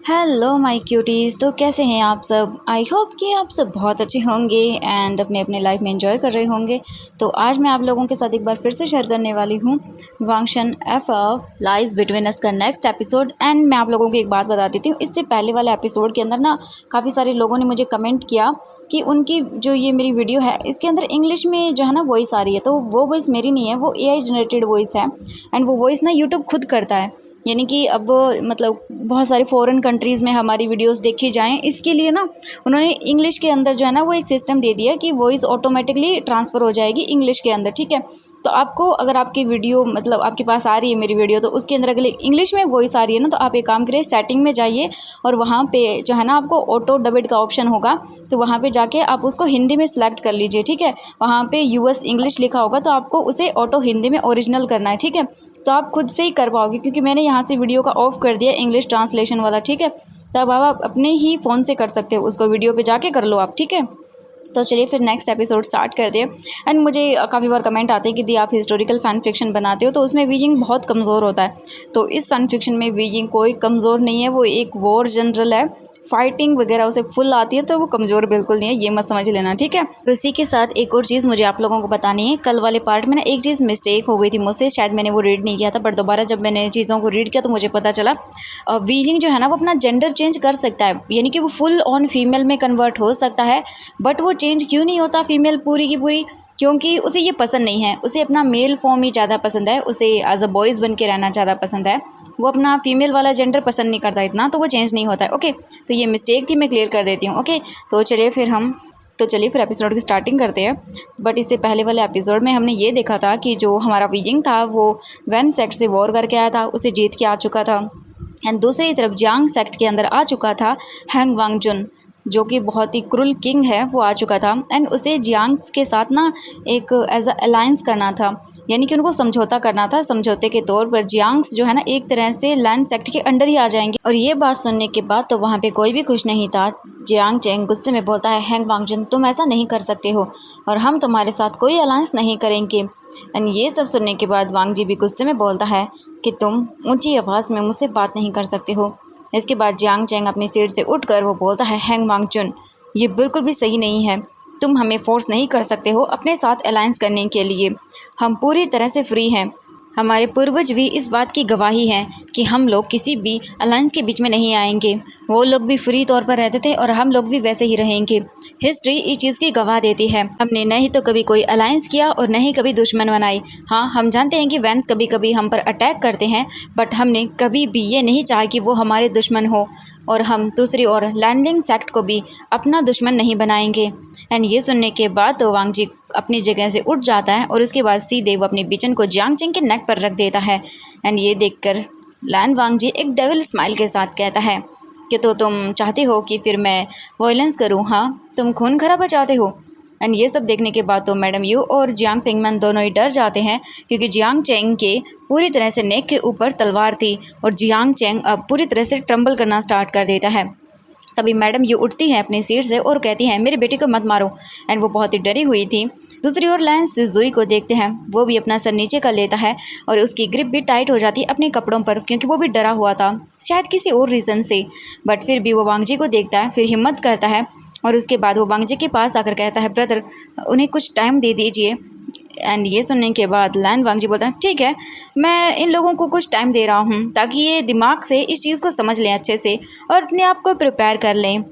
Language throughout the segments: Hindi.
Hello my cuties. तो कैसे हैं आप सब? आई होप कि आप सब बहुत अच्छे होंगे एंड अपने अपने लाइफ में एंजॉय कर रहे होंगे। तो आज मैं आप लोगों के साथ एक बार फिर से शेयर करने वाली हूँ वांगशन F of lies between us का नेक्स्ट एपिसोड। एंड मैं आप लोगों को एक बात बता देती हूँ, इससे पहले वाले एपिसोड के अंदर ना काफ़ी सारे लोगों ने मुझे कमेंट किया कि उनकी जो ये मेरी वीडियो है इसके अंदर इंग्लिश में जो है ना वॉइस आ रही है। तो वो वॉइस मेरी नहीं है, वो AI जनरेटेड वॉइस है एंड वो वॉइस ना यूट्यूब खुद करता है। यानी कि अब मतलब बहुत सारी फॉरेन कंट्रीज़ में हमारी वीडियोस देखी जाएं, इसके लिए ना उन्होंने इंग्लिश के अंदर जो है ना वो एक सिस्टम दे दिया कि वॉइस ऑटोमेटिकली ट्रांसफ़र हो जाएगी इंग्लिश के अंदर। ठीक है, तो आपको अगर आपकी वीडियो मतलब आपके पास आ रही है मेरी वीडियो, तो उसके अंदर अगर इंग्लिश में वॉइस आ रही है ना, तो आप एक काम करिए, सेटिंग में जाइए और वहाँ पे जो है ना आपको ऑटो डबिट का ऑप्शन होगा, तो वहाँ पे जाके आप उसको हिंदी में सिलेक्ट कर लीजिए। ठीक है, वहाँ पे US इंग्लिश लिखा होगा, तो आपको उसे ऑटो हिंदी में ओरिजिनल करना है। ठीक है, तो आप खुद से ही कर पाओगे क्योंकि मैंने यहाँ से वीडियो का ऑफ कर दिया इंग्लिश ट्रांसलेशन वाला। ठीक है, तब आप अपने ही फ़ोन से कर सकते हो, उसको वीडियो पे जाके कर लो आप। ठीक है, तो चलिए फिर नेक्स्ट एपिसोड स्टार्ट करते हैं। एंड मुझे काफ़ी बार कमेंट आते हैं कि दी आप हिस्टोरिकल फैन फिक्शन बनाते हो तो उसमें वीजिंग बहुत कमज़ोर होता है। तो इस फैन फिक्शन में वीजिंग कोई कमज़ोर नहीं है, वो एक वॉर जनरल है, फाइटिंग वगैरह उसे फुल आती है, तो वो कमज़ोर बिल्कुल नहीं है, ये मत समझ लेना। ठीक है, तो इसी के साथ एक और चीज़ मुझे आप लोगों को बतानी है। कल वाले पार्ट में ना एक चीज़ मिस्टेक हो गई थी मुझसे, शायद मैंने वो रीड नहीं किया था, पर दोबारा जब मैंने चीज़ों को रीड किया तो मुझे पता चला वीजिंग जो है ना वो अपना जेंडर चेंज कर सकता है, यानी कि वो फुल ऑन फीमेल में कन्वर्ट हो सकता है। बट वो चेंज क्यों नहीं होता फीमेल पूरी की पूरी? क्योंकि उसे ये पसंद नहीं है, उसे अपना मेल फॉर्म ही ज़्यादा पसंद है, उसे एज अ बॉयज़ बन के रहना ज़्यादा पसंद है, वो अपना फीमेल वाला जेंडर पसंद नहीं करता इतना, तो वो चेंज नहीं होता है। ओके, तो ये मिस्टेक थी, मैं क्लियर कर देती हूँ। ओके, तो चलिए फिर एपिसोड की स्टार्टिंग करते हैं। बट इससे पहले वाले एपिसोड में हमने ये देखा था कि जो हमारा वीजिंग था वो वैन सेक्ट से वॉर करके आया था, उसे जीत के आ चुका था। एंड दूसरी तरफ जियांग सेक्ट के अंदर आ चुका था हैंग वांगजुन, जो कि बहुत ही क्रूल किंग है, वो आ चुका था। एंड उसे जियांग के साथ ना एक एज अ अलायंस करना था, यानी कि उनको समझौता करना था। समझौते के तौर पर जियांग्स जो है ना एक तरह से लैंड सेक्ट के अंडर ही आ जाएंगे। और ये बात सुनने के बाद तो वहाँ पे कोई भी खुश नहीं था। जियांग चेंग गुस्से में बोलता है, हैंग वांगजुन तुम ऐसा नहीं कर सकते हो और हम तुम्हारे साथ कोई अलायंस नहीं करेंगे। एंड ये सब सुनने के बाद वांग जी भी गुस्से में बोलता है कि तुम ऊंची आवाज़ में मुझसे बात नहीं कर सकते हो। इसके बाद जियांग चेंग अपनी सीट से उठकर वो बोलता है, हैंग वांगजुन ये बिल्कुल भी सही नहीं है, तुम हमें फोर्स नहीं कर सकते हो अपने साथ अलायंस करने के लिए, हम पूरी तरह से फ्री हैं। हमारे पूर्वज भी इस बात की गवाही हैं कि हम लोग किसी भी अलायंस के बीच में नहीं आएंगे। वो लोग भी फ्री तौर पर रहते थे और हम लोग भी वैसे ही रहेंगे। हिस्ट्री इस चीज़ की गवाह देती है, हमने न ही तो कभी कोई अलायंस किया और न ही कभी दुश्मन बनाई। हाँ, हम जानते हैं कि वैंस कभी कभी हम पर अटैक करते हैं, बट हमने कभी भी ये नहीं चाहा कि वो हमारे दुश्मन हो, और हम दूसरी ओर लैंडिंग सेक्ट को भी अपना दुश्मन नहीं बनाएंगे। एंड ये सुनने के बाद तो वांग जी अपनी जगह से उठ जाता है और उसके बाद सीधे वो अपनी बिचन को जियांग चेंग के नेक पर रख देता है। एंड ये देखकर लैन वांग जी एक डेविल स्माइल के साथ कहता है कि तो तुम चाहते हो कि फिर मैं वायलेंस करूँ? हाँ, तुम खून खराबा चाहते हो? एंड ये सब देखने के बाद तो मैडम यू और जियांग फिंगमैन दोनों ही डर जाते हैं, क्योंकि जियांग चेंग के पूरी तरह से नेक के ऊपर तलवार थी और जियांग चेंग अब पूरी तरह से ट्रम्बल करना स्टार्ट कर देता है। तभी मैडम यू उठती हैं अपनी सीट से और कहती हैं, मेरी बेटी को मत मारो। एंड वो बहुत ही डरी हुई थी। दूसरी ओर लैंस जुई को देखते हैं, वो भी अपना सर नीचे कर लेता है और उसकी ग्रिप भी टाइट हो जाती है अपने कपड़ों पर, क्योंकि वो भी डरा हुआ था शायद किसी और रीज़न से। बट फिर भी वो वांग जी को देखता है, फिर हिम्मत करता है और उसके बाद वो वांग जी के पास आकर कहता है, ब्रदर उन्हें कुछ टाइम दे दीजिए। एंड ये सुनने के बाद लैन वांग जी बोलता है, ठीक है, मैं इन लोगों को कुछ टाइम दे रहा हूँ ताकि ये दिमाग से इस चीज़ को समझ लें अच्छे से और अपने आप को प्रिपेयर कर लें।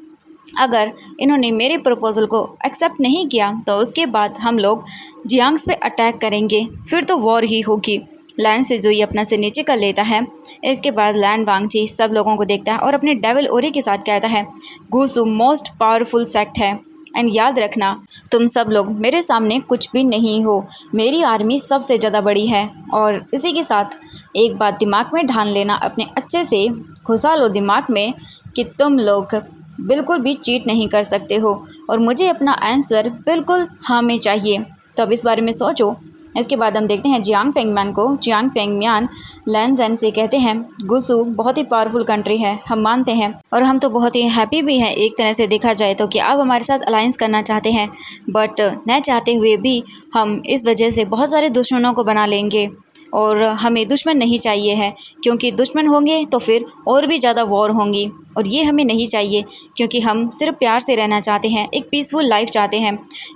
अगर इन्होंने मेरे प्रपोज़ल को एक्सेप्ट नहीं किया तो उसके बाद हम लोग जियांग्स पे अटैक करेंगे, फिर तो वॉर ही होगी। लैन से जो ये अपना सिर नीचे कर लेता है। इसके बाद लैन वांग जी सब लोगों को देखता है और अपने डेविल ओरी के साथ कहता है, गुसु मोस्ट पावरफुल सेक्ट है एंड याद रखना तुम सब लोग मेरे सामने कुछ भी नहीं हो, मेरी आर्मी सबसे ज़्यादा बड़ी है। और इसी के साथ एक बात दिमाग में ढान लेना, अपने अच्छे से घुसा लो दिमाग में कि तुम लोग बिल्कुल भी चीट नहीं कर सकते हो और मुझे अपना आंसर बिल्कुल हाँ में चाहिए, तो अब इस बारे में सोचो। इसके बाद हम देखते हैं जियांग फेंगमैन को। जियांग फेंगम्यान लैन ज़ेन से कहते हैं, गुसु बहुत ही पावरफुल कंट्री है, हम मानते हैं और हम तो बहुत ही हैप्पी भी हैं एक तरह से देखा जाए तो कि आप हमारे साथ अलायंस करना चाहते हैं, बट न चाहते हुए भी हम इस वजह से बहुत सारे दुश्मनों को बना लेंगे और हमें दुश्मन नहीं चाहिए है, क्योंकि दुश्मन होंगे तो फिर और भी ज़्यादा वॉर होंगी, और ये हमें नहीं चाहिए क्योंकि हम सिर्फ प्यार से रहना चाहते हैं, एक पीसफुल लाइफ चाहते हैं।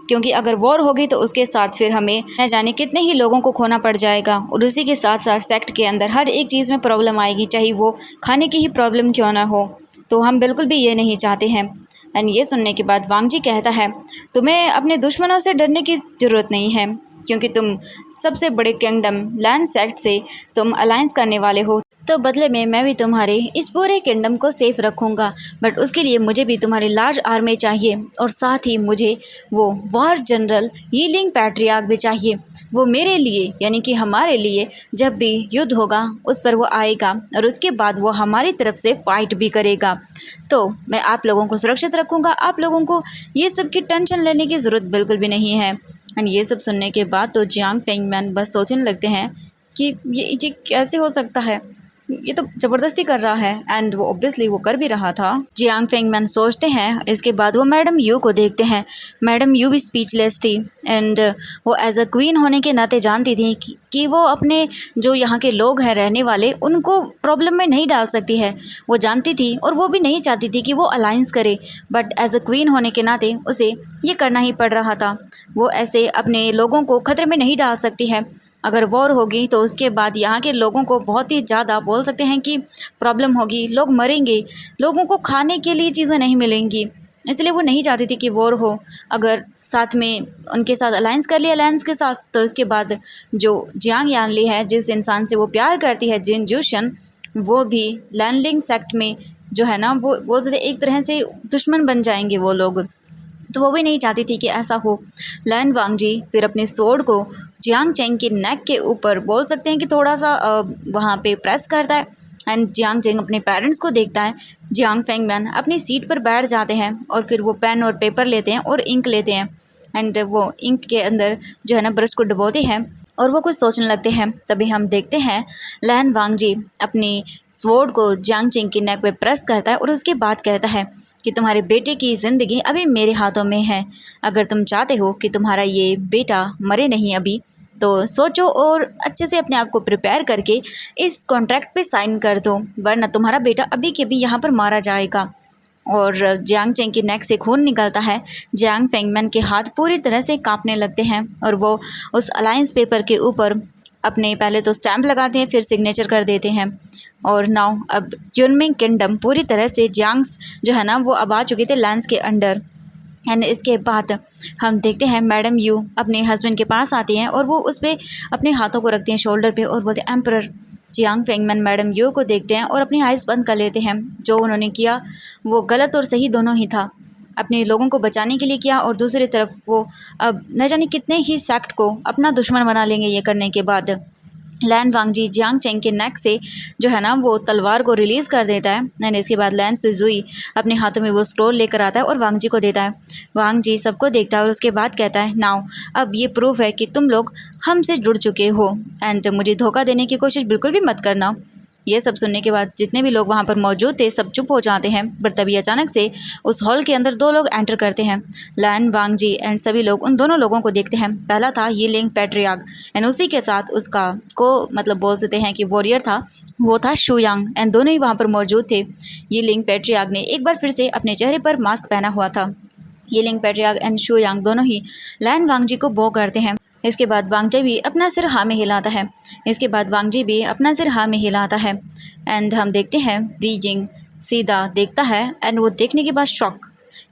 क्योंकि अगर वॉर होगी तो उसके साथ फिर हमें न जाने कितने ही लोगों को खोना पड़ जाएगा, और उसी के साथ साथ सेक्ट के अंदर हर एक चीज़ में प्रॉब्लम आएगी, चाहे वो खाने की ही प्रॉब्लम क्यों ना हो। तो हम बिल्कुल भी ये नहीं चाहते हैं। एंड ये सुनने के बाद वांग जी कहता है, तुम्हें अपने दुश्मनों से डरने की ज़रूरत नहीं है, क्योंकि तुम सबसे बड़े किंगडम लैंड सेक्ट से तुम अलायंस करने वाले हो, तो बदले में मैं भी तुम्हारे इस पूरे किंगडम को सेफ रखूँगा। बट उसके लिए मुझे भी तुम्हारी लार्ज आर्मी चाहिए, और साथ ही मुझे वो वॉर जनरल यीलिंग पैट्रियार्क भी चाहिए। वो मेरे लिए यानी कि हमारे लिए जब भी युद्ध होगा उस पर वो आएगा, और उसके बाद वो हमारी तरफ से फ़ाइट भी करेगा। तो मैं आप लोगों को सुरक्षित रखूँगा, आप लोगों को ये सब की टेंशन लेने की ज़रूरत बिल्कुल भी नहीं है। एंड ये सब सुनने के बाद तो जियांग फेंगमैन बस सोचने लगते हैं कि ये कैसे हो सकता है, ये तो ज़बरदस्ती कर रहा है। एंड वो ऑब्वियसली वो कर भी रहा था। जियांग फेंगमैन सोचते हैं, इसके बाद वो मैडम यू को देखते हैं। मैडम यू भी स्पीचलेस थी, एंड वो एज अ क्वीन होने के नाते जानती थी कि वो अपने जो यहाँ के लोग हैं रहने वाले, उनको प्रॉब्लम में नहीं डाल सकती है। वो जानती थी और वो भी नहीं चाहती थी कि वो अलायंस करे, बट एज अ क्वीन होने के नाते उसे ये करना ही पड़ रहा था। वो ऐसे अपने लोगों को खतरे में नहीं डाल सकती है। अगर वॉर होगी तो उसके बाद यहाँ के लोगों को बहुत ही ज़्यादा बोल सकते हैं कि प्रॉब्लम होगी, लोग मरेंगे, लोगों को खाने के लिए चीज़ें नहीं मिलेंगी। इसलिए वो नहीं चाहती थी कि वॉर हो। अगर साथ में उनके साथ अलायंस कर लिया, अलायंस के साथ, तो इसके बाद जो जियांग यानली है, जिस इंसान से वो प्यार करती है, जिन जूशन, वो भी लैंडलिंग सेक्ट में जो है ना, वो बोल सकते एक तरह से दुश्मन बन जाएंगे वो लोग। तो वो भी नहीं चाहती थी कि ऐसा हो। लैन वांगजी फिर अपने स्वॉर्ड को जियांग चेंग के नेक के ऊपर बोल सकते हैं कि थोड़ा सा वहाँ पे प्रेस करता है, एंड जियांग चेंग अपने पेरेंट्स को देखता है। जियांग फेंगमैन अपनी सीट पर बैठ जाते हैं, और फिर वो पेन और पेपर लेते हैं और इंक लेते हैं, एंड वो इंक के अंदर जो है ना ब्रश को डुबोते हैं, और वो कुछ सोचने लगते हैं। तभी हम देखते हैं लैन वांगजी अपनी स्वॉर्ड को जियांग चेंग के नेक पे प्रेस करता है, और उसके बाद कहता है कि तुम्हारे बेटे की ज़िंदगी अभी मेरे हाथों में है। अगर तुम चाहते हो कि तुम्हारा ये बेटा मरे नहीं अभी, तो सोचो और अच्छे से अपने आप को प्रिपेयर करके इस कॉन्ट्रैक्ट पे साइन कर दो, वरना तुम्हारा बेटा अभी के अभी यहाँ पर मारा जाएगा। और जियांग चेंग की नेक से खून निकलता है। जियांग फेंगमैन के हाथ पूरी तरह से कांपने लगते हैं, और वो उस अलायंस पेपर के ऊपर अपने पहले तो स्टैंप लगाते हैं, फिर सिग्नेचर कर देते हैं। और नाउ अब युनमिंग किंगडम पूरी तरह से जियांग्स जो है ना वो अब आ चुके थे लैंस के अंडर। एंड इसके बाद हम देखते हैं मैडम यू अपने हस्बैंड के पास आती हैं, और वो उस पर अपने हाथों को रखती हैं शोल्डर पे, और बोलते हैं एम्परर। जियांग फेंगमैन मैडम यू को देखते हैं और अपनी आइज़ बंद कर लेते हैं। जो उन्होंने किया वो गलत और सही दोनों ही था, अपने लोगों को बचाने के लिए किया, और दूसरी तरफ वो अब न जाने कितने ही सेक्ट को अपना दुश्मन बना लेंगे ये करने के बाद। लैन वांगजी जियांग चेंग के नेक से जो है ना वो तलवार को रिलीज़ कर देता है, एंड इसके बाद लैन सुजुई अपने हाथों में वो स्क्रोल लेकर आता है और वांगजी को देता है। वांगजी सबको देखता है और उसके बाद कहता है, नाउ अब ये प्रूफ है कि तुम लोग हमसे जुड़ चुके हो, एंड मुझे धोखा देने की कोशिश बिल्कुल भी मत करना। ये सब सुनने के बाद जितने भी लोग वहाँ पर मौजूद थे सब चुप हो जाते हैं। पर तभी अचानक से उस हॉल के अंदर दो लोग एंटर करते हैं। लैन वांगजी एंड सभी लोग उन दोनों लोगों को देखते हैं। पहला था यीलिंग पैट्रियार्क, एंड उसी के साथ उसका को मतलब बोल सकते हैं कि वॉरियर था, वो था शुयांग, एंड दोनों ही वहाँ पर मौजूद थे। यीलिंग पैट्रियार्क ने एक बार फिर से अपने चेहरे पर मास्क पहना हुआ था। यीलिंग पैट्रियार्क एंड शुयांग दोनों ही लैन वांगजी को बो करते हैं। इसके बाद वांगजी भी अपना सिर हाँ में हिलाता है। एंड हम देखते हैं वी जिंग सीधा देखता है, एंड वो देखने के बाद शॉक।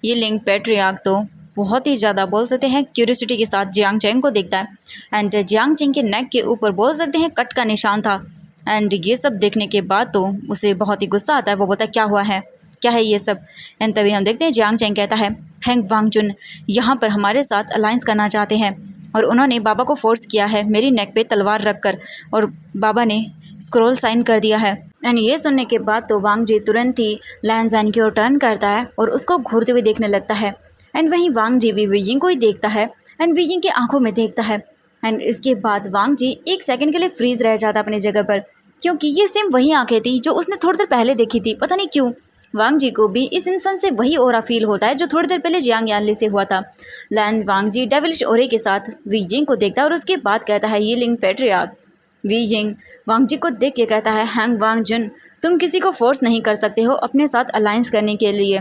ये लिंग पैट्रियार्क तो बहुत ही ज़्यादा बोल सकते हैं क्यूरियोसिटी के साथ जियांग चेंग को देखता है, एंड जियांग चेंग के नेक के ऊपर बोल सकते हैं कट का निशान था। एंड ये सब देखने के बाद तो उसे बहुत ही गुस्सा आता है। वो बोलता है क्या है ये सब। एंड तभी हम देखते हैं जियांग चेंग कहता है, हैंग वांगजुन यहाँ पर हमारे साथ अलायंस करना चाहते हैं, और उन्होंने बाबा को फोर्स किया है मेरी नेक पे तलवार रखकर, और बाबा ने स्क्रोल साइन कर दिया है। एंड ये सुनने के बाद तो वांगजी तुरंत ही लैन ज़ान की ओर टर्न करता है और उसको घूरते हुए देखने लगता है। एंड वहीं वांगजी भी वीजिंग को ही देखता है, एंड वीजिंग की आंखों में देखता है। एंड इसके बाद वांगजी एक सेकंड के लिए फ्रीज रह जाता अपनी जगह पर, क्योंकि ये सेम वही आंखें थी जो उसने थोड़ी देर पहले देखी थी। पता नहीं क्यों वांगजी को भी इस इंसान से वही ओरा फील होता है जो थोड़ी देर पहले जियांग यानली से हुआ था। लैन वांगजी डेविलिश ओरे के साथ वीजिंग को देखता है और उसके बाद कहता है, ये लिंग पैट्रियार्क वी जिंग वांग जी को देख के कहता है, हैंग वांग जुन, तुम किसी को फोर्स नहीं कर सकते हो अपने साथ अलायंस करने के लिए।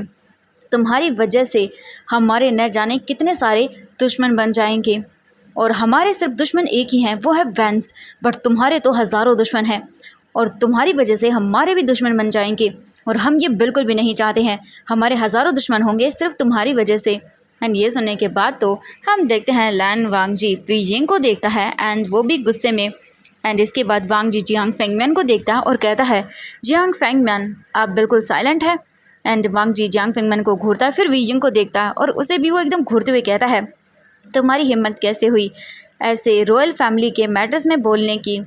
तुम्हारी वजह से हमारे न जाने कितने सारे दुश्मन बन जाएंगे, और हमारे सिर्फ दुश्मन एक ही हैं, वो है वैंस, बट तुम्हारे तो हज़ारों दुश्मन हैं, और तुम्हारी वजह से हमारे भी दुश्मन बन जाएंगे, और हम ये बिल्कुल भी नहीं चाहते हैं हमारे हज़ारों दुश्मन होंगे सिर्फ तुम्हारी वजह से। एंड ये सुनने के बाद तो हम देखते हैं लैन वांग जी वी जिंग को देखता है एंड वो भी गुस्से में। एंड इसके बाद वांग जी जियांग फेंगमैन को देखता है और कहता है, जियांग फेंगमैन आप बिल्कुल साइलेंट है। एंड वांग जी जियांग फेंगमैन को घूरता है, फिर वी जिंग को देखता है और उसे भी वो एकदम घूरते हुए कहता है, तुम्हारी हिम्मत कैसे हुई ऐसे रॉयल फैमिली के मैटर्स में बोलने की?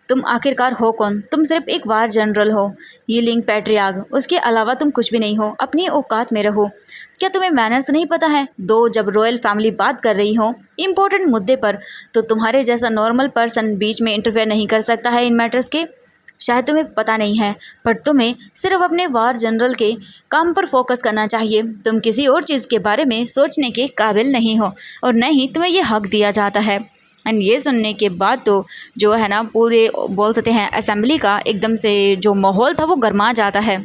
तुम आखिरकार हो कौन? तुम सिर्फ एक वार जनरल हो, यीलिंग पैट्रियार्क, उसके अलावा तुम कुछ भी नहीं हो। अपनी औकात में रहो। क्या तुम्हें मैनर्स नहीं पता है? दो जब रॉयल फैमिली बात कर रही हो इम्पोर्टेंट मुद्दे पर, तो तुम्हारे जैसा नॉर्मल पर्सन बीच में इंटरफेयर नहीं कर सकता है इन मैटर्स के। शायद तुम्हें पता नहीं है, पर तुम्हें सिर्फ अपने वार जनरल के काम पर फोकस करना चाहिए। तुम किसी और चीज़ के बारे में सोचने के काबिल नहीं हो, और न ही तुम्हें ये हक दिया जाता है। एंड ये सुनने के बाद तो जो है ना, पूरे बोल सकते हैं असेंबली का एकदम से जो माहौल था वो गर्मा जाता है,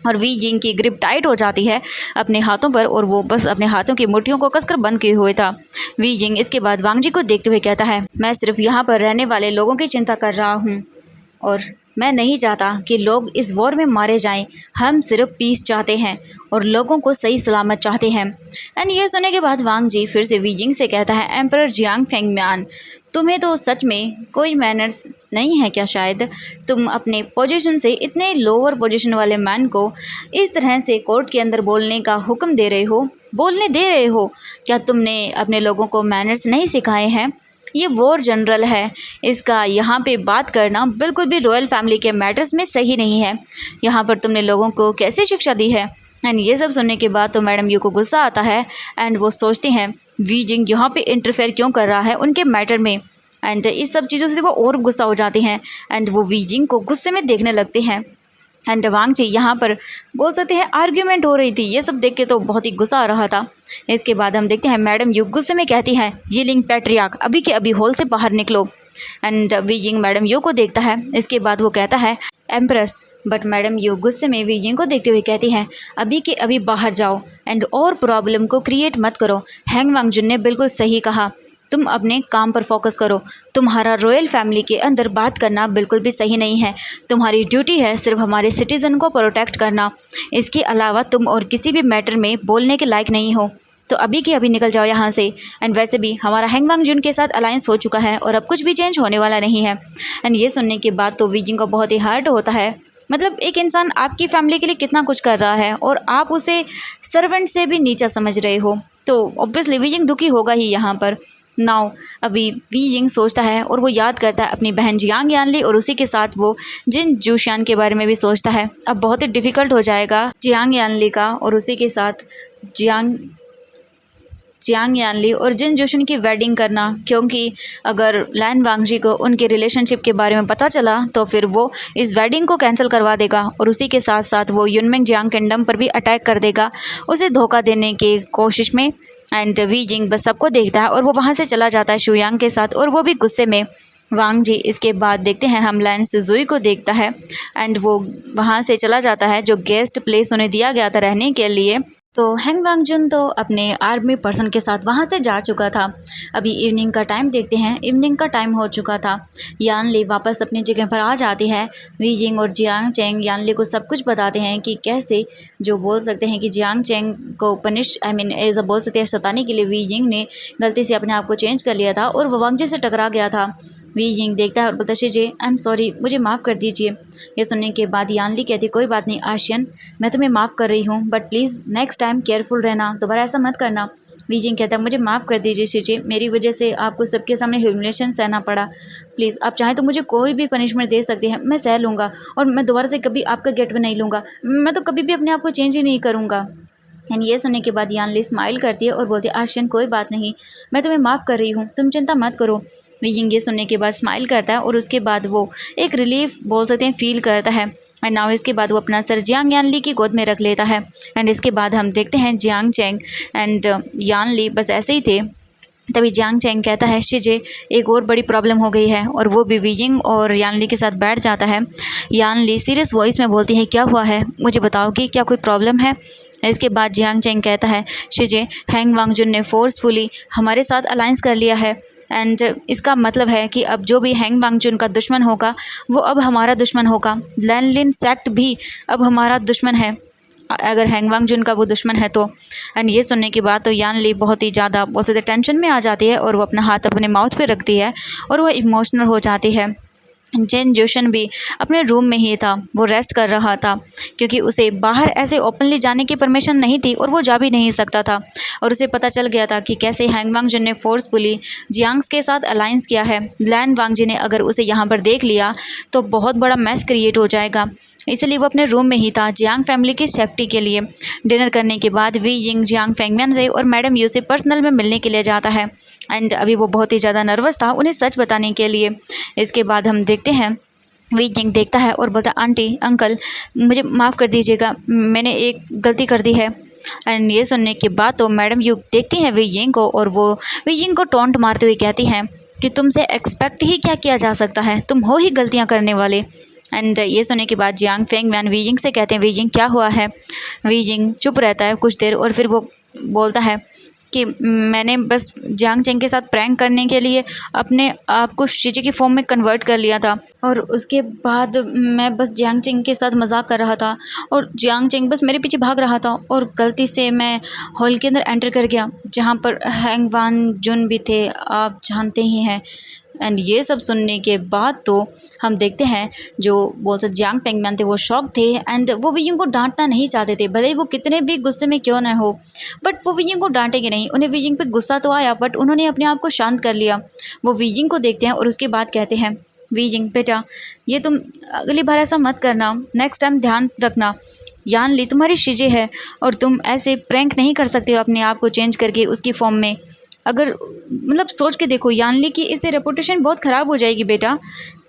और वी जिंग की ग्रिप टाइट हो जाती है अपने हाथों पर, और वो बस अपने हाथों की मुट्ठियों को कसकर बंद किए हुए था। वी जिंग इसके बाद वांग जी को देखते हुए कहता है, मैं सिर्फ यहाँ पर रहने वाले लोगों की चिंता कर रहा हूँ, और मैं नहीं चाहता कि लोग इस वॉर में मारे जाएं। हम सिर्फ पीस चाहते हैं और लोगों को सही सलामत चाहते हैं। एंड ये सुनने के बाद वांग जी फिर से वी जिंग से कहता है, एम्परर जियांग फेंगम्यान, तुम्हें तो सच में कोई मैनर्स नहीं है क्या? शायद तुम अपने पोजीशन से इतने लोअर पोजीशन वाले मैन को इस तरह से कोर्ट के अंदर बोलने का हुक्म दे रहे हो, बोलने दे रहे हो। क्या तुमने अपने लोगों को मैनर्स नहीं सिखाए हैं? ये वॉर जनरल है, इसका यहाँ पे बात करना बिल्कुल भी रॉयल फैमिली के मैटर्स में सही नहीं है। यहाँ पर तुमने लोगों को कैसे शिक्षा दी है? एंड ये सब सुनने के बाद तो मैडम यू को गुस्सा आता है, एंड वो सोचती हैं वी जिंग यहाँ पे इंटरफेयर क्यों कर रहा है उनके मैटर में। एंड इस सब चीज़ों से वो और गुस्सा हो जाती हैं, एंड वो वी जिंग को गुस्से में देखने लगते हैं। एंड वांग जी यहाँ पर बोल सकते हैं आर्ग्यूमेंट हो रही थी, ये सब देख के तो बहुत ही गुस्सा आ रहा था। इसके बाद हम देखते हैं मैडम यू गुस्से में कहती हैं, यीलिंग पैट्रियार्क अभी के अभी हॉल से बाहर निकलो। एंड वी जिंग मैडम यू को देखता है। इसके बाद वो कहता है, एम्प्रेस, बट मैडम यू गुस्से में वी जिंग को देखते हुए कहती हैं, अभी के अभी बाहर जाओ एंड और प्रॉब्लम को क्रिएट मत करो। हैंग वांग जुन ने बिल्कुल सही कहा, तुम अपने काम पर फोकस करो। तुम्हारा रॉयल फैमिली के अंदर बात करना बिल्कुल भी सही नहीं है। तुम्हारी ड्यूटी है सिर्फ हमारे सिटीज़न को प्रोटेक्ट करना, इसके अलावा तुम और किसी भी मैटर में बोलने के लायक नहीं हो। तो अभी के अभी निकल जाओ यहाँ से। एंड वैसे भी हमारा हैंग वांग जुन के साथ अलायंस हो चुका है और अब कुछ भी चेंज होने वाला नहीं है। एंड ये सुनने के बाद तो वी जिंग को बहुत ही हर्ट होता है। मतलब एक इंसान आपकी फैमिली के लिए कितना कुछ कर रहा है और आप उसे सर्वेंट से भी नीचा समझ रहे हो, तो ऑब्वियसली वी जिंग दुखी होगा ही यहाँ पर। नाउ अभी वी जिंग सोचता है और वो याद करता है अपनी बहन जियांग यानली, और उसी के साथ वो जिन जूशियान के बारे में भी सोचता है। अब बहुत ही डिफ़िकल्ट हो जाएगा जियांग यानली का और उसी के साथ जियांग यानली और जिन जोशन की वेडिंग करना, क्योंकि अगर लैन वांगजी को उनके रिलेशनशिप के बारे में पता चला तो फिर वो इस वेडिंग को कैंसिल करवा देगा, और उसी के साथ साथ वो युनमिंग जियांग किंगडम पर भी अटैक कर देगा उसे धोखा देने की कोशिश में। एंड वी जिंग बस सबको देखता है और वो वहाँ से चला जाता है शुयांग के साथ, और वो भी गुस्से में। वांग जी इसके बाद देखते हैं हम लैन सुजुई को देखता है, एंड वो वहाँ से चला जाता है जो गेस्ट प्लेस उन्हें दिया गया था रहने के लिए। तो हैंग वांग जुन तो अपने आर्मी पर्सन के साथ वहाँ से जा चुका था। अभी इवनिंग का टाइम देखते हैं, इवनिंग का टाइम हो चुका था। यानली वापस अपनी जगह पर आ जाती है। वी जिंग और जियांग चेंग यानली को सब कुछ बताते हैं कि कैसे जो बोल सकते हैं कि जियांग चेंग को पनिश एज अ बोल सकते हैं सताने के लिए वी जिंग ने गलती से अपने आप को चेंज कर लिया था और वो वांग जी से टकरा गया था। वी जिंग देखता है और बोलता है, शीजे आई एम सॉरी, मुझे माफ़ कर दीजिए। ये सुनने के बाद यानली कहती, कोई बात नहीं आशियन, मैं तुम्हें माफ़ कर रही हूँ, but please next time careful रहना, दोबारा ऐसा मत करना। वी जिंग कहता है, मुझे माफ़ कर दीजिए शीजे, मेरी वजह से आपको सबके सामने ह्यूमिलेशन सहना पड़ा। प्लीज़ आप चाहें तो मुझे कोई भी पनिशमेंट दे सकते हैं, मैं सह लूँगा, और मैं दोबारा से कभी आपका गेट पे नहीं लूँगा। मैं तो कभी भी अपने आप को चेंज ही नहीं करूँगा। एंड ये सुनने के बाद यानली स्माइल करती है और बोलती है, आशियन कोई बात नहीं, मैं तुम्हें माफ़ कर रही हूँ, तुम चिंता मत करो। वी जिंग ये सुनने के बाद स्माइल करता है और उसके बाद वो एक रिलीफ बोल सकते हैं फील करता है। एंड नाउ इसके बाद वो अपना सर जियांग यानली की गोद में रख लेता है। एंड इसके बाद हम देखते हैं जियांग चेंग एंड यानली बस ऐसे ही थे तभी जियांग चैंग कहता है शिजे एक और बड़ी प्रॉब्लम हो गई है, और वो भी वीजिंग और यानली के साथ बैठ जाता है। यानली सीरियस वॉइस में बोलती है क्या हुआ है, मुझे बताओगी क्या कोई प्रॉब्लम है। इसके बाद जियांग चैंग कहता है शिजे हैंग वांगजुन ने फोर्सफुली हमारे साथ अलायंस कर लिया है, एंड इसका मतलब है कि अब जो भी हैंग वांगजुन का दुश्मन होगा वो अब हमारा दुश्मन होगा। लैनलिन सेक्ट भी अब हमारा दुश्मन है अगर हैंग वांगजुन का वो दुश्मन है तो। एंड ये सुनने के बाद तो यान ली बहुत ही ज़्यादा टेंशन में आ जाती है और वो अपना हाथ अपने माउथ पे रखती है और वो इमोशनल हो जाती है। जेन जोशन भी अपने रूम में ही था, वो रेस्ट कर रहा था क्योंकि उसे बाहर ऐसे ओपनली जाने की परमिशन नहीं थी और वो जा भी नहीं सकता था। और उसे पता चल गया था कि कैसे हैंग वांगजुन ने फोर्सफुली जियांग्स के साथ अलायंस किया है। लैन वांगजी ने अगर उसे यहाँ पर देख लिया तो बहुत बड़ा मैस क्रिएट हो जाएगा, इसलिए वो अपने रूम में ही था जियांग फैमिली की सेफ्टी के लिए। डिनर करने के बाद वी यिंग जियांग फेंगमिन से और मैडम यू से पर्सनल में मिलने के लिए जाता है, एंड अभी वो बहुत ही ज़्यादा नर्वस था उन्हें सच बताने के लिए। इसके बाद हम देखते हैं वी यिंग देखता है और बोलता आंटी अंकल मुझे माफ़ कर दीजिएगा, मैंने एक गलती कर दी है। एंड ये सुनने के बाद तो मैडम यू देखती हैं वी यिंग को और वो वी यिंग को टोंट मारते हुए कहती हैं कि तुमसे एक्सपेक्ट ही क्या किया जा सकता है, तुम हो ही गलतियाँ करने वाले। एंड ये सुनने के बाद जियांग फेंगमिन वी यिंग से कहते हैं वी यिंग क्या हुआ है। वी यिंग चुप रहता है कुछ देर और फिर वो बोलता है कि मैंने बस जियांग चेंग के साथ प्रैंक करने के लिए अपने आप को शिजी की फॉर्म में कन्वर्ट कर लिया था, और उसके बाद मैं बस जियांग चेंग के साथ मजाक कर रहा था और जियांग चेंग बस मेरे पीछे भाग रहा था और गलती से मैं हॉल के अंदर एंटर कर गया जहाँ पर हैंग वांगजुन भी थे, आप जानते ही हैं। एंड ये सब सुनने के बाद तो हम देखते हैं जो बोल सकते जियांग फेंगमिन थे वो शॉक थे, एंड वो वी यिंग को डांटना नहीं चाहते थे, भले ही वो कितने भी गुस्से में क्यों ना हो, बट वो वी यिंग को डांटेंगे नहीं। उन्हें वी यिंग पे गुस्सा तो आया बट उन्होंने अपने आप को शांत कर लिया। वो वी यिंग को देखते हैं और उसके बाद कहते हैं वी यिंग बेटा ये तुम अगली बार ऐसा मत करना, नेक्स्ट टाइम ध्यान रखना, यान ली तुम्हारी शिजे है और तुम ऐसे प्रैंक नहीं कर सकते हो अपने आप को चेंज करके उसकी फॉर्म में। अगर मतलब सोच के देखो यानली की इससे रेपुटेशन बहुत ख़राब हो जाएगी बेटा,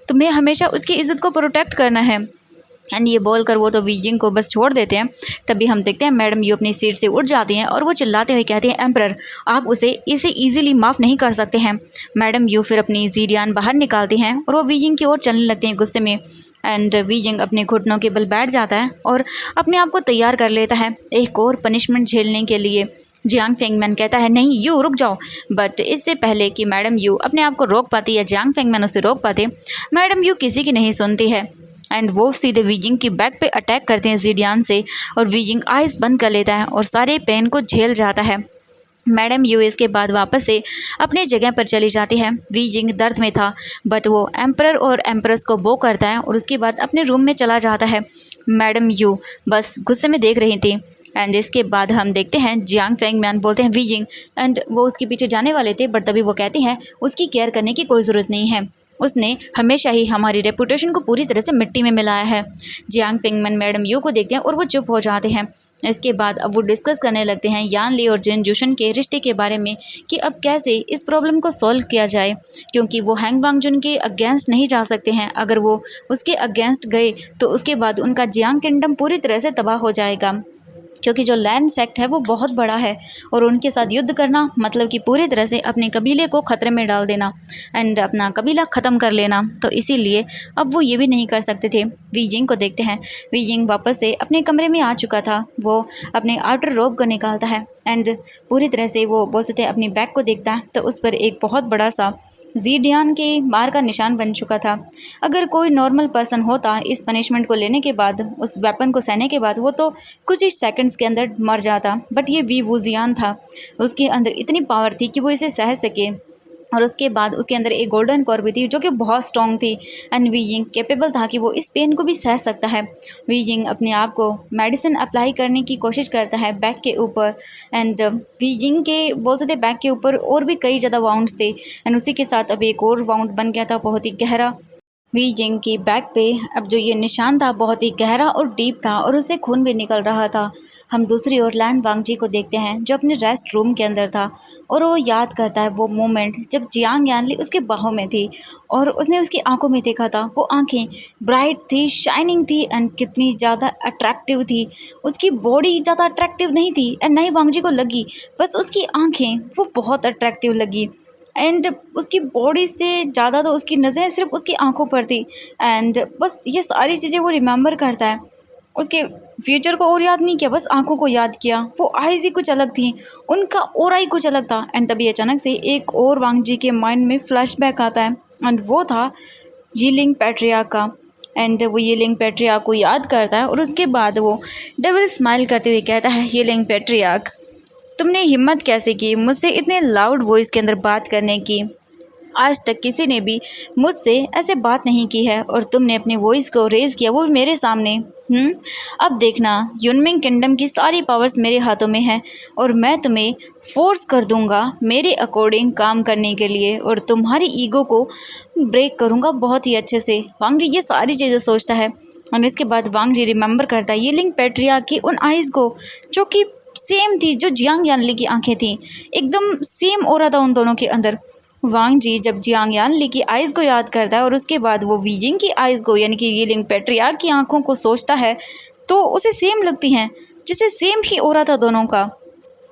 तुम्हें हमेशा उसकी इज़्ज़त को प्रोटेक्ट करना है। एंड ये बोल कर वो तो वी यिंग को बस छोड़ देते हैं। तभी हम देखते हैं मैडम यू अपनी सीट से उठ जाती हैं और वो चिल्लाते हुए कहती हैं एम्परर आप उसे इसे ईजिली माफ़ नहीं कर सकते हैं। मैडम यू फिर अपनी जीरियान बाहर निकालती हैं और वो वी यिंग की ओर चलने लगते हैं गुस्से में। एंड वी यिंग अपने घुटनों के बल बैठ जाता है और अपने आप को तैयार कर लेता है एक और पनिशमेंट झेलने के लिए। जियांग फेंगमिन कहता है नहीं यू रुक जाओ, बट इससे पहले कि मैडम यू अपने आप को रोक पाती या जियांग फेंगमिन उसे रोक पाते, मैडम यू किसी की नहीं सुनती है एंड वो सीधे वी यिंग की बैक पे अटैक करते हैं जीडियान से, और वी यिंग आइज़ बंद कर लेता है और सारे पेन को झेल जाता है। मैडम यू इसके बाद वापस से अपनी जगह पर चली जाती है। वी यिंग दर्द में था बट वो एम्परर और एम्प्रेस को बो करता है और उसके बाद अपने रूम में चला जाता है। मैडम यू बस गुस्से में देख रही थी। एंड इसके बाद हम देखते हैं जियांग फेंगमिन बोलते हैं वी यिंग, एंड वो उसके पीछे जाने वाले थे बट तभी वो कहती हैं उसकी केयर करने की कोई ज़रूरत नहीं है, उसने हमेशा ही हमारी रेपुटेशन को पूरी तरह से मिट्टी में मिलाया है। जियांग फेंगमिन मैडम यू को देखते हैं और वो चुप हो जाते हैं। इसके बाद अब वो डिस्कस करने लगते हैं यान ली और जेन जोशन के रिश्ते के बारे में कि अब कैसे इस प्रॉब्लम को सॉल्व किया जाए, क्योंकि वो हैंग वांगजुन के अगेंस्ट नहीं जा सकते हैं। अगर वो उसके अगेंस्ट गए तो उसके बाद उनका जियांग किंगडम पूरी तरह से तबाह हो जाएगा, क्योंकि जो लैंड सेक्ट है वो बहुत बड़ा है और उनके साथ युद्ध करना मतलब कि पूरी तरह से अपने कबीले को ख़तरे में डाल देना एंड अपना कबीला ख़त्म कर लेना। तो इसीलिए अब वो ये भी नहीं कर सकते थे। वी यिंग को देखते हैं, वी यिंग वापस से अपने कमरे में आ चुका था। वो अपने आउटर रोब को निकालता है एंड पूरी तरह से वो बोल सकते हैं अपनी बैग को देखता है तो उस पर एक बहुत बड़ा सा जीडियान के मार का निशान बन चुका था। अगर कोई नॉर्मल पर्सन होता इस पनिशमेंट को लेने के बाद, उस वेपन को सहने के बाद, वो तो कुछ ही सेकंड्स के अंदर मर जाता, बट ये वी वूजियान था, उसके अंदर इतनी पावर थी कि वो इसे सह सके। और उसके बाद उसके अंदर एक गोल्डन कॉर भी थी जो कि बहुत स्ट्रॉन्ग थी एंड वी यिंग कैपेबल था कि वो इस पेन को भी सह सकता है। वी यिंग अपने आप को मेडिसिन अप्लाई करने की कोशिश करता है बैक के ऊपर एंड वी यिंग के बोल सकते बैक के ऊपर और भी कई ज़्यादा वाउंड्स थे एंड उसी के साथ अब एक और वाउंड बन गया था बहुत ही गहरा। वी यिंग की बैक पे अब जो ये निशान था बहुत ही गहरा और डीप था और उससे खून भी निकल रहा था। हम दूसरी ओर लैन वांगजी को देखते हैं जो अपने रेस्ट रूम के अंदर था और वो याद करता है वो मोमेंट जब जियांग यानली उसके बाहों में थी और उसने उसकी आंखों में देखा था। वो आंखें ब्राइट थी, शाइनिंग थी एंड कितनी ज़्यादा अट्रैक्टिव थी। उसकी बॉडी ज़्यादा अट्रैक्टिव नहीं थी एंड नहीं वांगजी को लगी, बस उसकी आंखें वो बहुत अट्रैक्टिव लगी एंड उसकी बॉडी से ज़्यादा तो उसकी नज़रें सिर्फ उसकी आंखों पर थी एंड बस ये सारी चीज़ें वो रिमेंबर करता है। उसके फ्यूचर को और याद नहीं किया, बस आंखों को याद किया। वो आईज ही कुछ अलग थी, उनका ऑरा ही कुछ अलग था एंड तभी अचानक से एक और वांगजी के माइंड में फ्लैशबैक आता है एंड वो था यीलिंग पैट्रिया का। एंड वो यीलिंग पैट्रिया को याद करता है और उसके बाद वो डबल स्माइल करते हुए कहता है, यीलिंग पैट्रिया, तुमने हिम्मत कैसे की मुझसे इतने लाउड वॉइस के अंदर बात करने की? आज तक किसी ने भी मुझसे ऐसे बात नहीं की है और तुमने अपने वॉइस को रेज़ किया, वो भी मेरे सामने। अब देखना, यूनमिंग किंगडम की सारी पावर्स मेरे हाथों में है और मैं तुम्हें फोर्स कर दूंगा मेरे अकॉर्डिंग काम करने के लिए और तुम्हारी ईगो को ब्रेक करूंगा बहुत ही अच्छे से। वांग जी ये सारी चीज़ें सोचता है और इसके बाद वांग जी रिमेंबर करता है यीलिंग पैट्रिया की उन आइज़ को जो कि सेम थी, जो जियांग यानली की आंखें थी, एकदम सेम हो रहा था उन दोनों के अंदर। वांग जी जब जियांग यानली की आइज़ को याद करता है और उसके बाद वो वीजिंग की आइज़ को यानी कि यीलिंग पैट्रिया की आंखों को सोचता है तो उसे सेम लगती हैं, जिसे सेम ही हो रहा था दोनों का।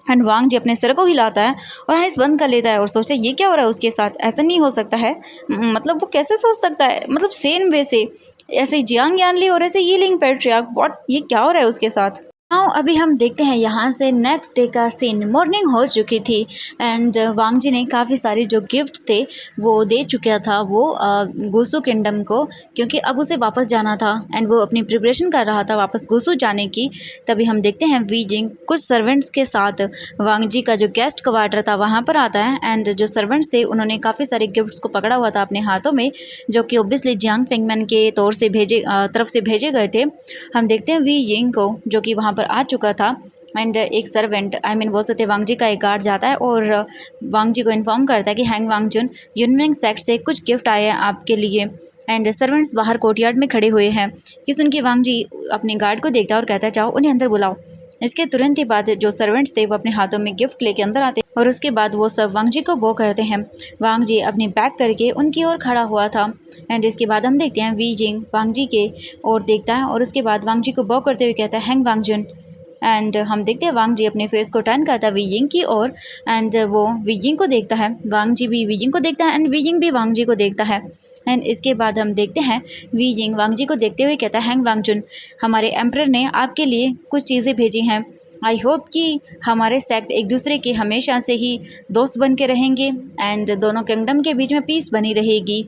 एंड वांग जी अपने सिर को हिलाता है और आइज़ बंद कर लेता है और सोचता है ये क्या हो रहा है उसके साथ, ऐसा नहीं हो सकता है। मतलब वो कैसे सोच सकता है, मतलब सेम वे से ऐसे जियांग यानली और ऐसे यीलिंग पैट्रिया, व्हाट, ये क्या हो रहा है उसके साथ। हाँ, अभी हम देखते हैं यहाँ से नेक्स्ट डे का सीन। मॉर्निंग हो चुकी थी एंड वांग जी ने काफ़ी सारे जो गिफ्ट्स थे वो दे चुका था वो गुसू किंगडम को, क्योंकि अब उसे वापस जाना था एंड वो अपनी प्रिपरेशन कर रहा था वापस गुसू जाने की। तभी हम देखते हैं वीजिंग कुछ सर्वेंट्स के साथ वांग जी का जो गेस्ट क्वार्टर था वहाँ पर आता है एंड जो सर्वेंट्स थे उन्होंने काफ़ी सारे गिफ्ट्स को पकड़ा हुआ था अपने हाथों में, जो कि ओब्वियसली जियांग फेंगमैन के तौर से तरफ से भेजे गए थे। हम देखते हैं वीजिंग को जो कि वहाँ पर आ चुका था एंड एक सर्वेंट बोल सकते हैं वांग जी का एक गार्ड जाता है और वांग जी को इन्फॉर्म करता है कि हैंग वांगजुन यूनमिंग सेक्ट से कुछ गिफ्ट आए हैं आपके लिए। एंड सर्वेंट्स बाहर कोर्टयार्ड में खड़े हुए हैं कि सुन के वांग जी अपने गार्ड को देखता है और कहता है जाओ उन्हें अंदर बुलाओ। इसके तुरंत ही बाद जो सर्वेंट्स थे वो अपने हाथों में गिफ्ट लेके अंदर आते और उसके बाद वो सब वांग जी को बो करते हैं। वांग जी अपनी बैग करके उनकी ओर खड़ा हुआ था एंड इसके बाद हम देखते हैं वीजिंग वांग जी के ओर देखता है और उसके बाद वांग जी को बो करते हुए कहता है हैंग वांगजुन। एंड हम देखते हैं वांग जी अपने फेस को टर्न करता है वीजिंग की ओर एंड वो वीजिंग को देखता है, वांग जी भी वीजिंग को देखता है एंड वीजिंग भी वांग जी को देखता है। एंड इसके बाद हम देखते हैं वीजिंग वांग जी को देखते हुए कहता है हैंग वांगजुन, हमारे एम्परर ने आपके लिए कुछ चीज़ें भेजी हैं। आई होप कि हमारे सेक्ट एक दूसरे के हमेशा से ही दोस्त बन के रहेंगे एंड दोनों किंगडम के बीच में पीस बनी रहेगी।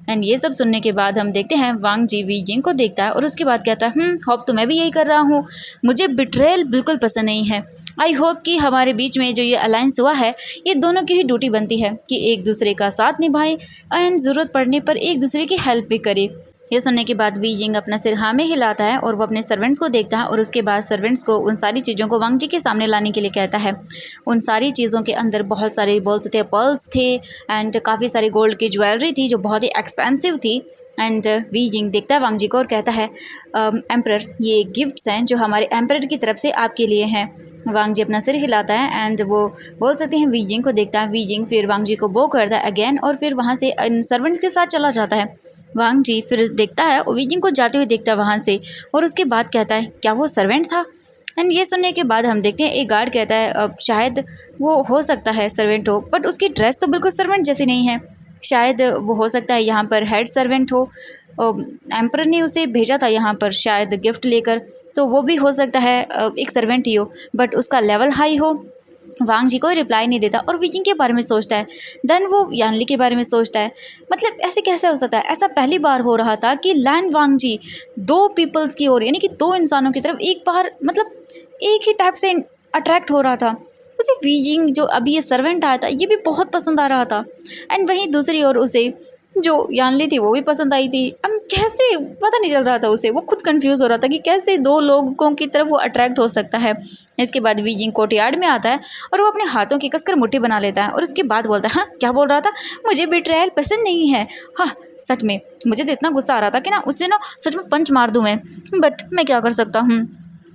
एंड ये सब सुनने के बाद हम देखते हैं वांग जी वीजिंग को देखता है और उसके बाद कहता है होप तो मैं भी यही कर रहा हूँ, मुझे बिट्रेयल बिल्कुल पसंद नहीं है। आई होप कि हमारे बीच में जो ये अलायंस हुआ है ये दोनों की ही ड्यूटी बनती है कि एक दूसरे का साथ निभाएं एंड ज़रूरत पड़ने पर एक दूसरे की हेल्प भी करे। ये सुनने के बाद वीजिंग अपना सिर हाँ में हिलाता है और वो अपने सर्वेंट्स को देखता है और उसके बाद सर्वेंट्स को उन सारी चीज़ों को वांग जी के सामने लाने के लिए कहता है। उन सारी चीज़ों के अंदर बहुत सारे बोल सकते हैं पर्ल्स थे एंड काफ़ी सारी गोल्ड की ज्वेलरी थी जो बहुत ही एक्सपेंसिव थी। एंड वीजिंग देखता है वांग जी को और कहता है एम्परर, ये गिफ्ट्स हैं जो हमारे एम्परर की तरफ से आपके लिए हैं। वांग जी अपना सिर हिलाता है एंड वो बोल सकते हैं वीजिंग को देखता है। वीजिंग फिर वांग जी को बो करता है अगेन और फिर वहाँ से सर्वेंट्स के साथ चला जाता है। वांग जी फिर देखता है वीजिंग को जाते हुए देखता है वहाँ से और उसके बाद कहता है क्या वो सर्वेंट था। एंड ये सुनने के बाद हम देखते हैं एक गार्ड कहता है शायद वो हो सकता है सर्वेंट हो, बट उसकी ड्रेस तो बिल्कुल सर्वेंट जैसी नहीं है, शायद वो हो सकता है यहाँ पर हेड सर्वेंट हो। एम्परर ने उसे भेजा था यहाँ पर शायद गिफ्ट लेकर, तो वो भी हो सकता है एक सर्वेंट ही हो बट उसका लेवल हाई हो। वांग जी कोई रिप्लाई नहीं देता और वीजिंग के बारे में सोचता है। देन वो यानली के बारे में सोचता है, मतलब ऐसे कैसे हो सकता है, ऐसा पहली बार हो रहा था कि लैंड वांग जी दो पीपल्स की ओर यानी कि दो इंसानों की तरफ एक बार मतलब एक ही टाइप से अट्रैक्ट हो रहा था। उसे वीजिंग जो अभी ये सर्वेंट आया था ये भी बहुत पसंद आ रहा था एंड वहीं दूसरी ओर उसे जो यानली थी वो भी पसंद आई थी। अब कैसे पता नहीं चल रहा था उसे, वो खुद कंफ्यूज हो रहा था कि कैसे दो लोगों की तरफ वो अट्रैक्ट हो सकता है। इसके बाद वीजिंग कोर्टयार्ड में आता है और वो अपने हाथों की कसकर मुट्ठी बना लेता है और उसके बाद बोलता है हाँ क्या बोल रहा था, मुझे बिट्रेयल पसंद नहीं है। हाँ सच में मुझे तो इतना गुस्सा आ रहा था कि ना उससे ना सच में पंच मार दूँ मैं, बट मैं क्या कर सकता हूँ।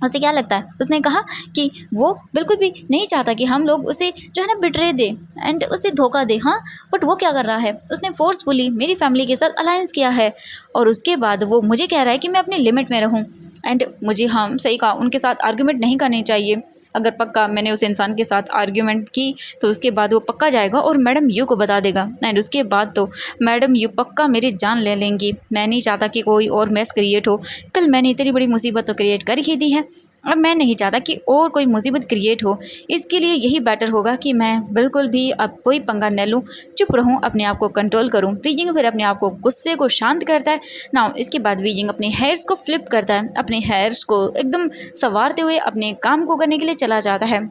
उसे क्या लगता है, उसने कहा कि वो बिल्कुल भी नहीं चाहता कि हम लोग उसे जो है ना बिट्रे दे एंड उसे धोखा दे। हाँ, बट वो क्या कर रहा है, उसने फोर्सफुली मेरी फैमिली के साथ अलायंस किया है और उसके बाद वो मुझे कह रहा है कि मैं अपने लिमिट में रहूँ एंड मुझे, हम सही कहा, उनके साथ आर्ग्यूमेंट नहीं करनी चाहिए। अगर पक्का मैंने उस इंसान के साथ आर्ग्यूमेंट की तो उसके बाद वो पक्का जाएगा और मैडम यू को बता देगा एंड उसके बाद तो मैडम यू पक्का मेरी जान ले लेंगी। मैं नहीं चाहता कि कोई और मैस क्रिएट हो। कल मैंने इतनी बड़ी मुसीबत तो क्रिएट कर ही दी है, अब मैं नहीं चाहता कि और कोई मुसीबत क्रिएट हो। इसके लिए यही बेटर होगा कि मैं बिल्कुल भी अब कोई पंगा न लूँ, चुप रहूँ, अपने आप को कंट्रोल करूँ। वीजिंग फिर अपने आप को, गुस्से को शांत करता है ना। इसके बाद वीजिंग अपने हेयर्स को फ्लिप करता है, अपने हेयर्स को एकदम संवारते हुए अपने काम को करने के लिए चला जाता है।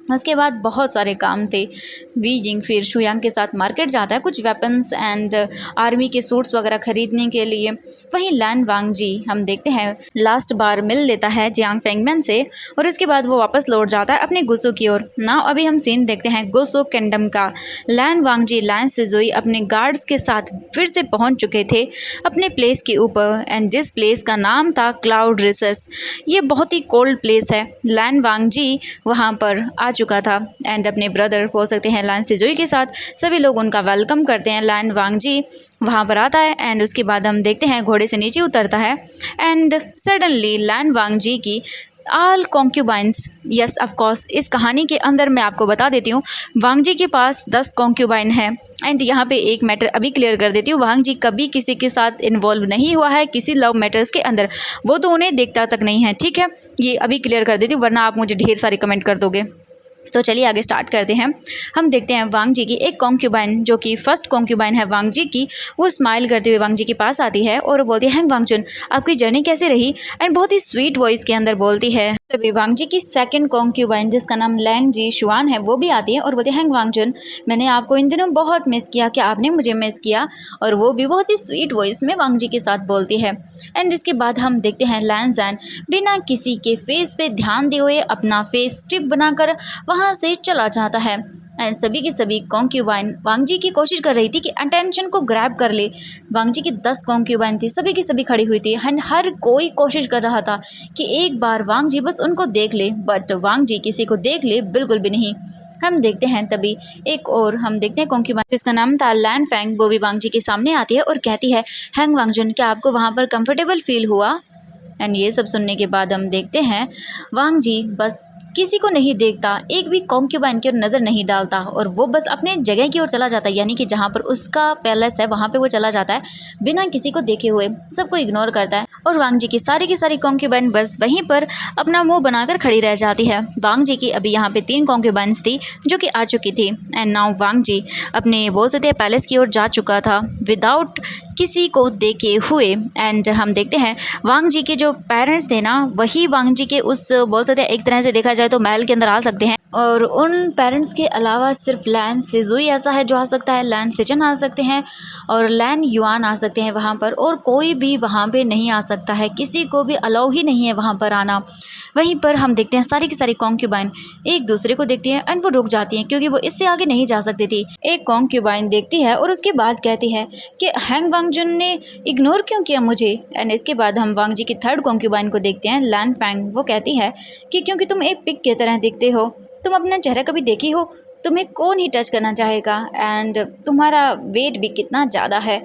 उसके बाद बहुत सारे काम थे। वीजिंग फिर शुयांग के साथ मार्केट जाता है कुछ वेपन्स एंड आर्मी के सूट्स वगैरह खरीदने के लिए। वहीं लैन वांगजी हम देखते हैं लास्ट बार मिल लेता है जियांग फेंगमैन से और इसके बाद वो वापस लौट जाता है अपने गुसो की ओर। नाउ अभी हम सीन देखते हैं गुसो किंगडम का। लैन वांगजी, लैन सिजुई अपने गार्ड्स के साथ फिर से पहुंच चुके थे अपने प्लेस के ऊपर एंड जिस प्लेस का नाम था क्लाउड रिसेस। ये बहुत ही कोल्ड प्लेस है। लैन वांगजी वहाँ पर आ चुका था एंड अपने ब्रदर बोल सकते हैं लैन सिजुई के साथ सभी लोग उनका वेलकम करते हैं। लैन वांगजी वहाँ पर आता है एंड उसके बाद हम देखते हैं घोड़े से नीचे उतरता है एंड सडनली लैन वांगजी की ऑल कॉन्क्यूबाइंस, यस ऑफ कोर्स, इस कहानी के अंदर मैं आपको बता देती हूँ वांगजी के पास 10 कॉन्क्यूबाइन है एंड यहाँ पे एक मैटर अभी क्लियर कर देती हूँ, वांगजी कभी किसी के साथ इन्वॉल्व नहीं हुआ है किसी लव मैटर्स के अंदर, वो तो उन्हें देखता तक नहीं है, ठीक है। ये अभी क्लियर कर देती हूँ वरना आप मुझे ढेर सारे कमेंट कर दोगे। तो चलिए आगे स्टार्ट करते हैं। हम देखते हैं वांगजी की एक कॉन्क्यूबाइन जो कि फर्स्ट कॉन्क्यूबाइन है वांगजी की, वो स्माइल करते हुए वांगजी के पास आती है और बोलती है, हैंग वांगचुन आपकी जर्नी कैसे रही, एंड बहुत ही स्वीट वॉइस के अंदर बोलती है। तभी वांगजी की सेकंड कॉन्क्यूबाइन जिसका नाम लैंग जी शुआन है वो भी आती है और बोलती है, हैंग वांगचुन मैंने आपको इन दिनों बहुत मिस किया, क्या आपने मुझे मिस किया, और वो भी बहुत ही स्वीट वॉइस में वांगजी के साथ बोलती है। एंड इसके बाद हम देखते हैं लैन जैन बिना किसी के फेस पे ध्यान दिए हुए अपना फेस स्ट्रिप बनाकर वहाँ से चला जाता है एंड सभी की सभी कॉन्क्यूबाइन वांगजी की कोशिश कर रही थी कि अटेंशन को ग्रैब कर ले। वांगजी की 10 कॉन्क्यूबाइन थी, सभी की सभी खड़ी हुई थी एंड हर कोई कोशिश कर रहा था कि एक बार वांगजी बस उनको देख ले, बट वांगजी किसी को देख ले बिल्कुल भी नहीं। हम देखते हैं तभी एक और हम देखते हैं कॉन्क्यूबाइन जिसका नाम था लैन फेंग, वो भी वांगजी के सामने आती है और कहती है, हैंग वांगजुन क्या आपको वहाँ पर कंफर्टेबल फील हुआ। एंड ये सब सुनने के बाद हम देखते हैं वांगजी बस किसी को नहीं देखता, एक भी कॉन्क्यूबाइन की ओर नज़र नहीं डालता और वो बस अपने जगह की ओर चला जाता है, यानी कि जहाँ पर उसका पैलेस है वहाँ पे वो चला जाता है बिना किसी को देखे हुए, सबको इग्नोर करता है। और वांगजी की सारी कॉन्क्यूबाइन बस वहीं पर अपना मुंह बनाकर खड़ी रह जाती है। वांगजी की अभी यहाँ पे 3 कॉन्क्यूबाइंस थी जो कि आ चुकी थी एंड नाउ वांगजी अपने बोल सकते हैं पैलेस की ओर जा चुका था विदाउट किसी को देखे हुए। एंड हम देखते हैं वांगजी के जो पेरेंट्स थे ना, वही वांगजी के उस बोल सकते हैं एक तरह से देखा जाए तो महल के अंदर आ सकते हैं, और उन पेरेंट्स के अलावा सिर्फ लैन सिजुई ऐसा है जो आ सकता है, लैन सिचन आ सकते हैं और लैन युआन आ सकते हैं वहाँ पर, और कोई भी वहाँ पे नहीं आ सकता है, किसी को भी अलाउ ही नहीं है वहाँ पर आना। वहीं पर हम देखते हैं सारी की सारी कॉन्क्यूबाइन एक दूसरे को देखती हैं एंड वो रुक जाती हैं क्योंकि वो इससे आगे नहीं जा सकती थी। एक कॉन्क्यूबाइन देखती है और उसके बाद कहती है कि हैंग वांगजुन ने इग्नोर क्यों किया मुझे। एंड इसके बाद हम वांगजी की थर्ड कॉन्क्यूबाइन को देखते हैं लैन फैंग, वो कहती है कि क्योंकि तुम एक पिग की तरह दिखते हो, तुम अपना चेहरा कभी देखी हो, तुम्हें कौन ही टच करना चाहेगा एंड तुम्हारा वेट भी कितना ज़्यादा है।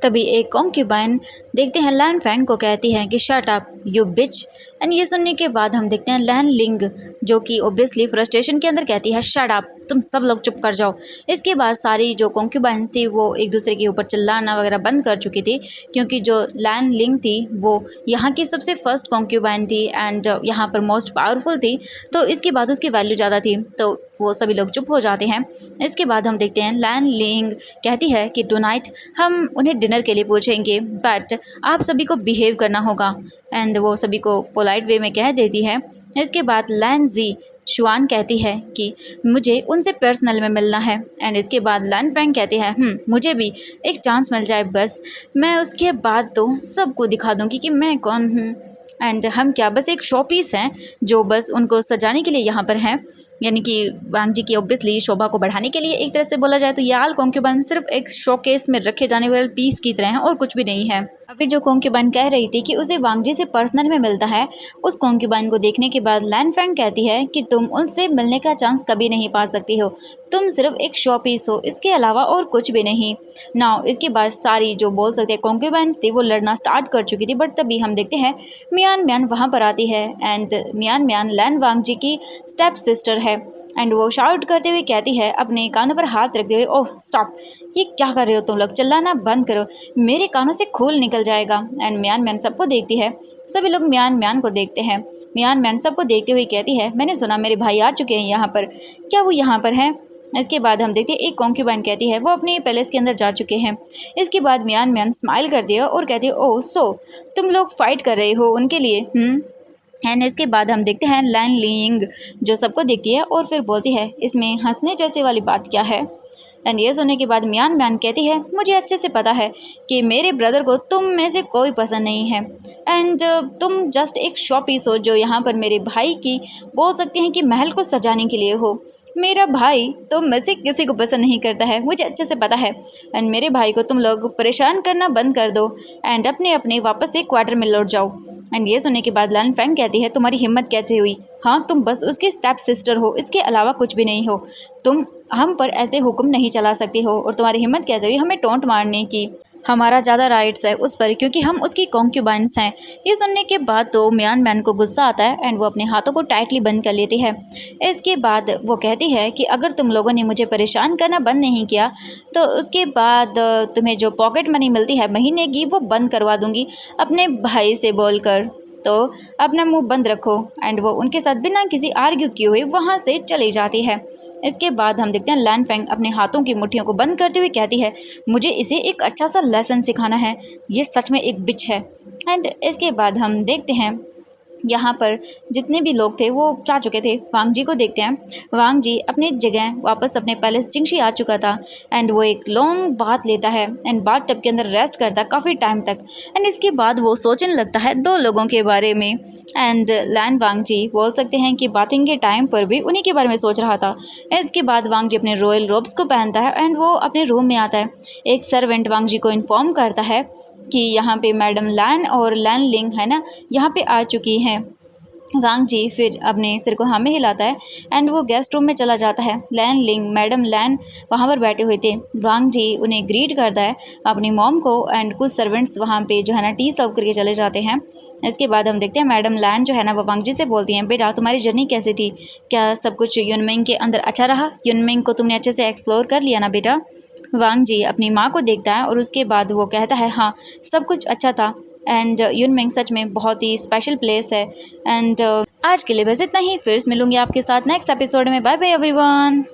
तभी एक कॉन्क्यूबाइन देखते हैं लैन फैंग को कहती है कि shut up you beach. And ये सुनने के बाद हम देखते हैं लैन लिंग जो कि ओब्वियसली फ्रस्ट्रेशन के अंदर कहती है शट अप, तुम सब लोग चुप कर जाओ। इसके बाद सारी जो कॉन्क्यूबाइंस थी वो एक दूसरे के ऊपर चिल्लाना वगैरह बंद कर चुकी थी क्योंकि जो लैन लिंग थी वो यहाँ की सबसे फर्स्ट कॉन्क्यूबाइन थी एंड यहाँ पर मोस्ट पावरफुल थी, तो इसके बाद उसकी वैल्यू ज़्यादा थी, तो वो सभी लोग चुप हो जाते हैं। इसके बाद हम देखते हैं लैन लिंग कहती है कि टुनाइट हम उन्हें डिनर के लिए पूछेंगे बट आप सभी को बिहेव करना होगा, एंड वो सभी को पोलाइट वे में कह देती है। इसके बाद लैन जी शुआन कहती है कि मुझे उनसे पर्सनल में मिलना है एंड इसके बाद लैन फैंग कहती है मुझे भी एक चांस मिल जाए बस, मैं उसके बाद तो सबको दिखा दूंगी कि मैं कौन हूँ, एंड हम क्या बस एक शो पीस हैं जो बस उनको सजाने के लिए यहाँ पर हैं। यानी कि वांग जी की ऑब्वियसली शोभा को बढ़ाने के लिए एक तरह से बोला जाए तो याल कॉन्क्यूबाइन सिर्फ एक शोकेस में रखे जाने वाले पीस की तरह है और कुछ भी नहीं है। अभी जो कॉन्क्यूबाइन कह रही थी कि उसे वांग जी से पर्सनल में मिलता है, उस कॉन्क्यूबाइन को देखने के बाद लैन फैंग कहती है कि तुम उनसे मिलने का चांस कभी नहीं पा सकती हो, तुम सिर्फ एक शो पीस हो, इसके अलावा और कुछ भी नहीं। नाउ इसके बाद सारी जो बोल सकते हैं कॉन्क्यूबाइंस थी वो लड़ना स्टार्ट कर चुकी थी, बट तभी हम देखते हैं मियान म्यान वहाँ पर आती है एंड मियान म्यान लैन वांग जी की स्टेप सिस्टर है एंड वो शाउट करते हुए कहती है अपने कानों पर हाथ रखते हुए, ओह स्टॉप, ये क्या कर रहे हो तुम लोग, चिल्लाना बंद करो, मेरे कानों से खून निकल जाएगा। एंड मियान म्यान सबको देखती है, सभी लोग मियान म्यान को देखते हैं। मियान म्यान सबको देखते हुए कहती है, मैंने सुना मेरे भाई आ चुके हैं यहाँ पर, क्या वो यहाँ पर हैं? इसके बाद हम देखते हैं एक कॉन्क्यूबाइन कहती है वो अपने पैलेस के अंदर जा चुके हैं। इसके बाद मियान म्यान स्माइल करती है और कहती है, ओह सो तुम लोग फाइट कर रहे हो उनके लिए। एंड इसके बाद हम देखते हैं लैन लिंग जो सबको देखती है और फिर बोलती है, इसमें हंसने जैसे वाली बात क्या है? एंड ये सुनने के बाद मियान म्यान कहती है, मुझे अच्छे से पता है कि मेरे ब्रदर को तुम में से कोई पसंद नहीं है एंड तुम जस्ट एक शो पीस हो जो यहाँ पर मेरे भाई की बोल सकते हैं कि महल को सजाने के लिए हो। मेरा भाई तुम में से किसी को पसंद नहीं करता है, मुझे अच्छे से पता है। एंड मेरे भाई को तुम लोग परेशान करना बंद कर दो एंड अपने अपने वापस से क्वार्टर में लौट जाओ। एंड ये सुनने के बाद लैन फैंग कहती है, तुम्हारी हिम्मत कैसे हुई? हाँ तुम बस उसकी स्टेप सिस्टर हो, इसके अलावा कुछ भी नहीं हो, तुम हम पर ऐसे हुक्म नहीं चला सकती हो और तुम्हारी हिम्मत कैसे हुई हमें टोंट मारने की? हमारा ज़्यादा राइट्स है उस पर क्योंकि हम उसकी कॉन्क्यूबाइंस हैं। ये सुनने के बाद तो मियान मैन को गुस्सा आता है एंड वो अपने हाथों को टाइटली बंद कर लेती है। इसके बाद वो कहती है कि अगर तुम लोगों ने मुझे परेशान करना बंद नहीं किया तो उसके बाद तुम्हें जो पॉकेट मनी मिलती है महीने की वो बंद करवा दूंगी अपने भाई से बोलकर, तो अपना मुंह बंद रखो। एंड वो उनके साथ बिना किसी आर्ग्यू किए हुए वहाँ से चली जाती है। इसके बाद हम देखते हैं लैन फैंग अपने हाथों की मुट्ठियों को बंद करते हुए कहती है, मुझे इसे एक अच्छा सा लेसन सिखाना है, ये सच में एक बिच है। एंड इसके बाद हम देखते हैं यहाँ पर जितने भी लोग थे वो जा चुके थे। वांग जी को देखते हैं, वांग जी अपनी जगह वापस अपने पैलेस चिंगशी आ चुका था एंड वो एक लॉन्ग बात लेता है एंड बाथ टब के अंदर रेस्ट करता है काफ़ी टाइम तक। एंड इसके बाद वो सोचने लगता है दो लोगों के बारे में एंड लैन वांग जी बोल सकते हैं कि बाथिंग के टाइम पर भी उन्हीं के बारे में सोच रहा था। इसके बाद वांग जी अपने रॉयल रोब्स को पहनता है एंड वो अपने रूम में आता है। एक सर्वेंट वांग जी को इन्फॉर्म करता है कि यहाँ पे मैडम लैन और लैन लिंग है ना यहाँ पे आ चुकी हैं। वांग जी फिर अपने सिर को हाँ में हिलाता है एंड वो गेस्ट रूम में चला जाता है। लैन लिंग मैडम लैन वहाँ पर बैठे हुए थे। वांग जी उन्हें ग्रीट करता है अपनी मॉम को एंड कुछ सर्वेंट्स वहाँ पे जो है ना टी सर्व करके चले जाते हैं। इसके बाद हम देखते हैं मैडम लैन जो है ना वो वांग जी से बोलती हैं, बेटा तुम्हारी जर्नी कैसी थी, क्या सब कुछ युनमिंग के अंदर अच्छा रहा, युनमिंग को तुमने अच्छे से एक्सप्लोर कर लिया ना बेटा? वांग जी अपनी माँ को देखता है और उसके बाद वो कहता है, हाँ सब कुछ अच्छा था एंड युनमिंग सच में बहुत ही स्पेशल प्लेस है। एंड आज के लिए बस इतना ही, फिर मिलूंगी आपके साथ नेक्स्ट एपिसोड में। Bye bye everyone.